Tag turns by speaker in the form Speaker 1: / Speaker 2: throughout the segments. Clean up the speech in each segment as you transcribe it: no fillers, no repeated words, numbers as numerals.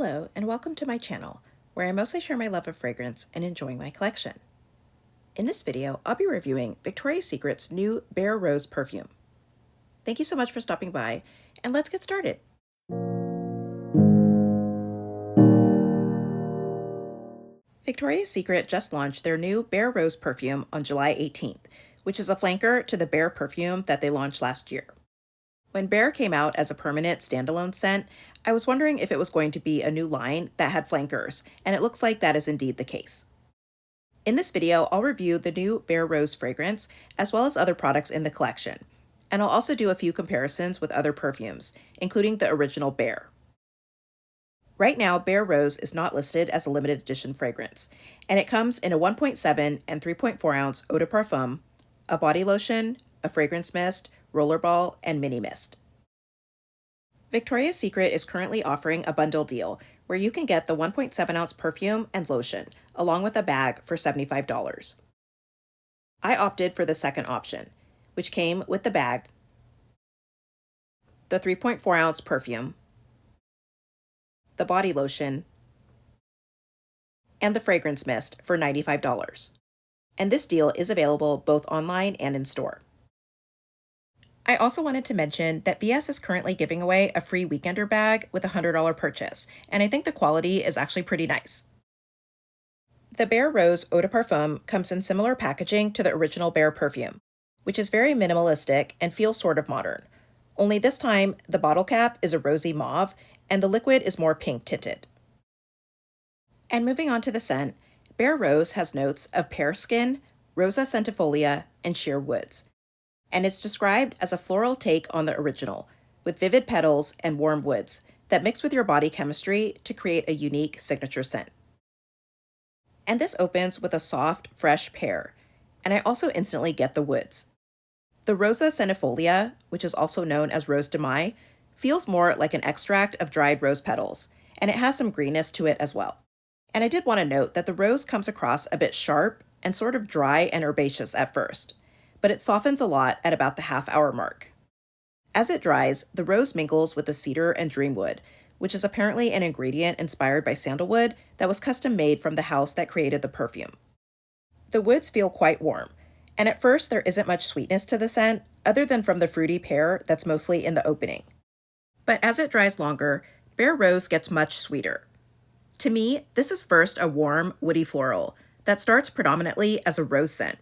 Speaker 1: Hello, and welcome to my channel, where I mostly share my love of fragrance and enjoying my collection. In this video, I'll be reviewing Victoria's Secret's new Bare Rose perfume. Thank you so much for stopping by, and let's get started. Victoria's Secret just launched their new Bare Rose perfume on July 18th, which is a flanker to the Bare perfume that they launched last year. When Bare came out as a permanent standalone scent, I was wondering if it was going to be a new line that had flankers, and it looks like that is indeed the case. In this video, I'll review the new Bare Rose fragrance, as well as other products in the collection, and I'll also do a few comparisons with other perfumes, including the original Bare. Right now, Bare Rose is not listed as a limited edition fragrance, and it comes in a 1.7 and 3.4 ounce eau de parfum, a body lotion, a fragrance mist, rollerball, and mini mist. Victoria's Secret is currently offering a bundle deal where you can get the 1.7 ounce perfume and lotion along with a bag for $75. I opted for the second option, which came with the bag, the 3.4 ounce perfume, the body lotion, and the fragrance mist for $95. And this deal is available both online and in store. I also wanted to mention that VS is currently giving away a free weekender bag with a $100 purchase, and I think the quality is actually pretty nice. The Bare Rose Eau de Parfum comes in similar packaging to the original Bare perfume, which is very minimalistic and feels sort of modern. Only this time, the bottle cap is a rosy mauve, and the liquid is more pink tinted. And moving on to the scent, Bare Rose has notes of pear skin, rosa centifolia, and sheer woods. And it's described as a floral take on the original, with vivid petals and warm woods that mix with your body chemistry to create a unique signature scent. And this opens with a soft, fresh pear, and I also instantly get the woods. The rosa centifolia, which is also known as rose de mai, feels more like an extract of dried rose petals, and it has some greenness to it as well. And I did want to note that the rose comes across a bit sharp and sort of dry and herbaceous at first, but it softens a lot at about the half-hour mark. As it dries, the rose mingles with the cedar and dreamwood, which is apparently an ingredient inspired by sandalwood that was custom made from the house that created the perfume. The woods feel quite warm, and at first there isn't much sweetness to the scent, other than from the fruity pear that's mostly in the opening. But as it dries longer, Bare Rose gets much sweeter. To me, this is first a warm, woody floral that starts predominantly as a rose scent,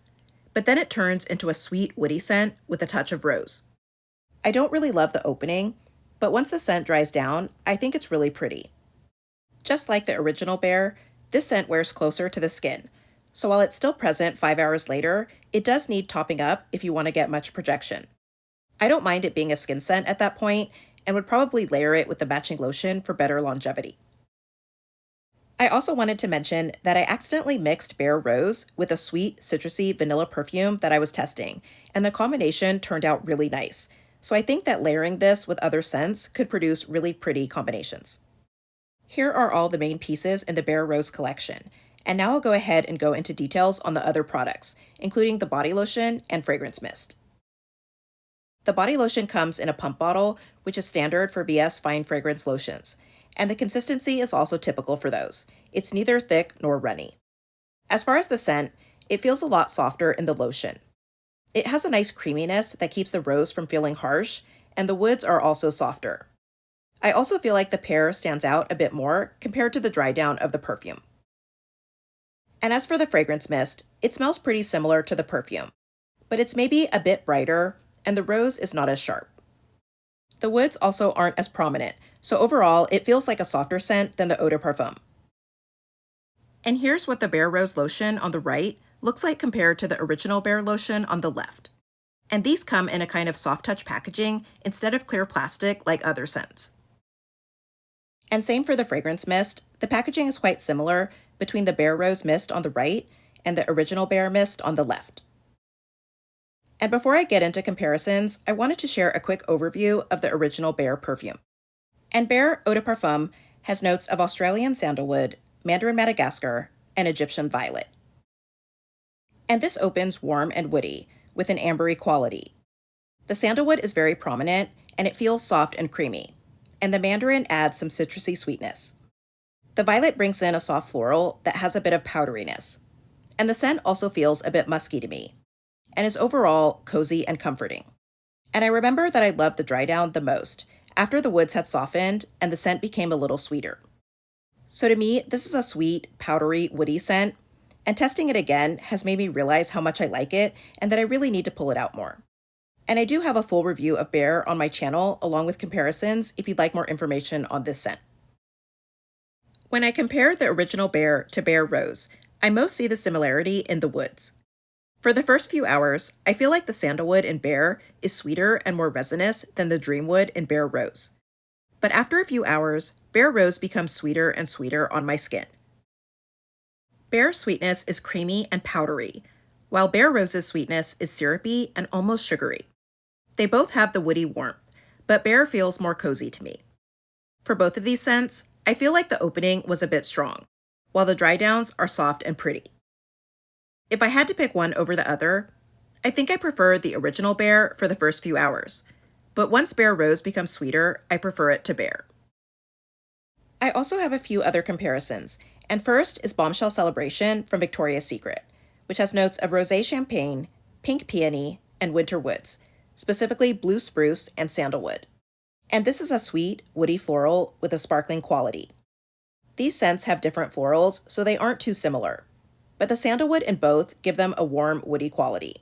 Speaker 1: but then it turns into a sweet, woody scent with a touch of rose. I don't really love the opening, but once the scent dries down, I think it's really pretty. Just like the original Bare, this scent wears closer to the skin, so while it's still present 5 hours later, it does need topping up if you want to get much projection. I don't mind it being a skin scent at that point, and would probably layer it with the matching lotion for better longevity. I also wanted to mention that I accidentally mixed Bare Rose with a sweet, citrusy vanilla perfume that I was testing, and the combination turned out really nice. So I think that layering this with other scents could produce really pretty combinations. Here are all the main pieces in the Bare Rose collection, and now I'll go ahead and go into details on the other products, including the body lotion and fragrance mist. The body lotion comes in a pump bottle, which is standard for VS fine fragrance lotions, and the consistency is also typical for those. It's neither thick nor runny. As far as the scent, it feels a lot softer in the lotion. It has a nice creaminess that keeps the rose from feeling harsh, and the woods are also softer. I also feel like the pear stands out a bit more compared to the dry down of the perfume. And as for the fragrance mist, it smells pretty similar to the perfume, but it's maybe a bit brighter, and the rose is not as sharp. The woods also aren't as prominent, so overall it feels like a softer scent than the eau de parfum. And here's what the Bare Rose lotion on the right looks like compared to the original Bare lotion on the left. And these come in a kind of soft touch packaging instead of clear plastic like other scents. And same for the fragrance mist, the packaging is quite similar between the Bare Rose mist on the right and the original Bare mist on the left. And before I get into comparisons, I wanted to share a quick overview of the original Bare perfume. And Bare Eau de Parfum has notes of Australian sandalwood, Mandarin Madagascar, and Egyptian violet. And this opens warm and woody, with an ambery quality. The sandalwood is very prominent, and it feels soft and creamy, and the mandarin adds some citrusy sweetness. The violet brings in a soft floral that has a bit of powderiness, and the scent also feels a bit musky to me, and is overall cozy and comforting. And I remember that I loved the dry down the most, after the woods had softened and the scent became a little sweeter. So to me, this is a sweet, powdery, woody scent, and testing it again has made me realize how much I like it and that I really need to pull it out more. And I do have a full review of Bare on my channel along with comparisons if you'd like more information on this scent. When I compare the original Bare to Bare Rose, I most see the similarity in the woods. For the first few hours, I feel like the sandalwood in Bare is sweeter and more resinous than the dreamwood in Bare Rose. But after a few hours, Bare Rose becomes sweeter and sweeter on my skin. Bare's sweetness is creamy and powdery, while Bare Rose's sweetness is syrupy and almost sugary. They both have the woody warmth, but Bare feels more cozy to me. For both of these scents, I feel like the opening was a bit strong, while the dry downs are soft and pretty. If I had to pick one over the other, I think I prefer the original Bare for the first few hours, but once Bare Rose becomes sweeter, I prefer it to Bare. I also have a few other comparisons, and first is Bombshell Celebration from Victoria's Secret, which has notes of rosé champagne, pink peony, and winter woods, specifically blue spruce and sandalwood. And this is a sweet, woody floral with a sparkling quality. These scents have different florals, so they aren't too similar, but the sandalwood in both give them a warm, woody quality.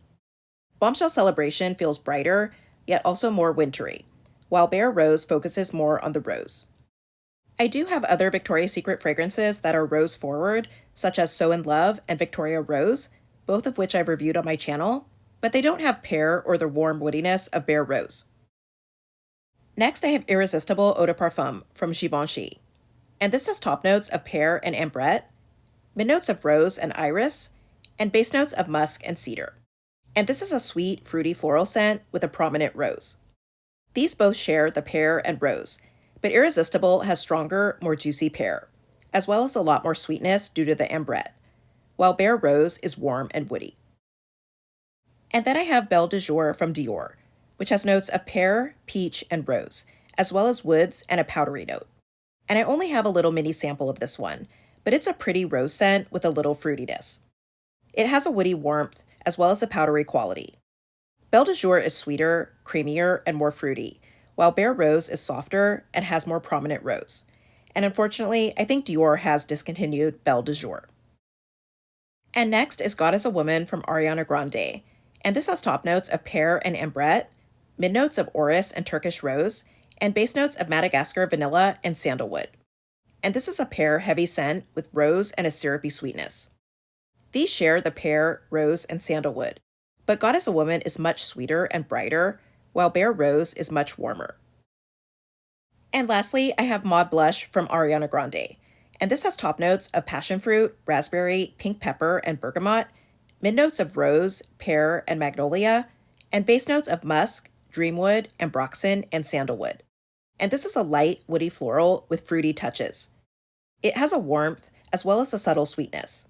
Speaker 1: Bombshell Celebration feels brighter, yet also more wintry, while Bare Rose focuses more on the rose. I do have other Victoria's Secret fragrances that are rose forward, such as So in Love and Victoria Rose, both of which I've reviewed on my channel, but they don't have pear or the warm woodiness of Bare Rose. Next, I have Irresistible Eau de Parfum from Givenchy, and this has top notes of pear and ambrette, mid notes of rose and iris, and base notes of musk and cedar. And this is a sweet, fruity floral scent with a prominent rose. These both share the pear and rose, but Irresistible has stronger, more juicy pear, as well as a lot more sweetness due to the ambrette, while Bare Rose is warm and woody. And then I have Belle de Jour from Dior, which has notes of pear, peach, and rose, as well as woods and a powdery note. And I only have a little mini sample of this one, but it's a pretty rose scent with a little fruitiness. It has a woody warmth, as well as a powdery quality. Belle de Jour is sweeter, creamier, and more fruity, while Bare Rose is softer and has more prominent rose. And unfortunately, I think Dior has discontinued Belle de Jour. And next is God is a Woman from Ariana Grande, and this has top notes of pear and ambrette, mid notes of orris and Turkish rose, and base notes of Madagascar vanilla and sandalwood. And this is a pear-heavy scent with rose and a syrupy sweetness. These share the pear, rose, and sandalwood, but God is a Woman is much sweeter and brighter, while Bare Rose is much warmer. And lastly, I have Maud Blush from Ariana Grande, and this has top notes of passion fruit, raspberry, pink pepper, and bergamot, mid notes of rose, pear, and magnolia, and base notes of musk, dreamwood, ambroxan, and sandalwood. And this is a light, woody floral with fruity touches. It has a warmth as well as a subtle sweetness.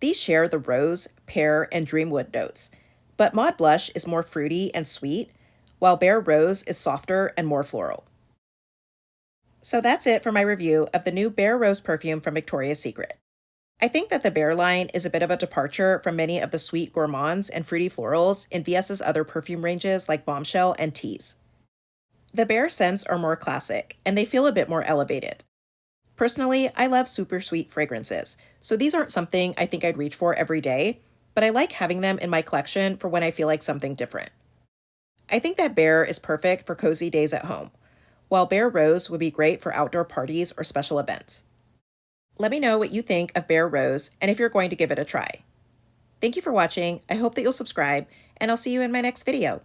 Speaker 1: These share the rose, pear, and dreamwood notes, but Maud Blush is more fruity and sweet, while Bare Rose is softer and more floral. So that's it for my review of the new Bare Rose perfume from Victoria's Secret. I think that the Bare line is a bit of a departure from many of the sweet gourmands and fruity florals in VS's other perfume ranges like Bombshell and Tease. The Bare scents are more classic, and they feel a bit more elevated. Personally, I love super sweet fragrances, so these aren't something I think I'd reach for every day, but I like having them in my collection for when I feel like something different. I think that Bare is perfect for cozy days at home, while Bare Rose would be great for outdoor parties or special events. Let me know what you think of Bare Rose and if you're going to give it a try. Thank you for watching, I hope that you'll subscribe, and I'll see you in my next video.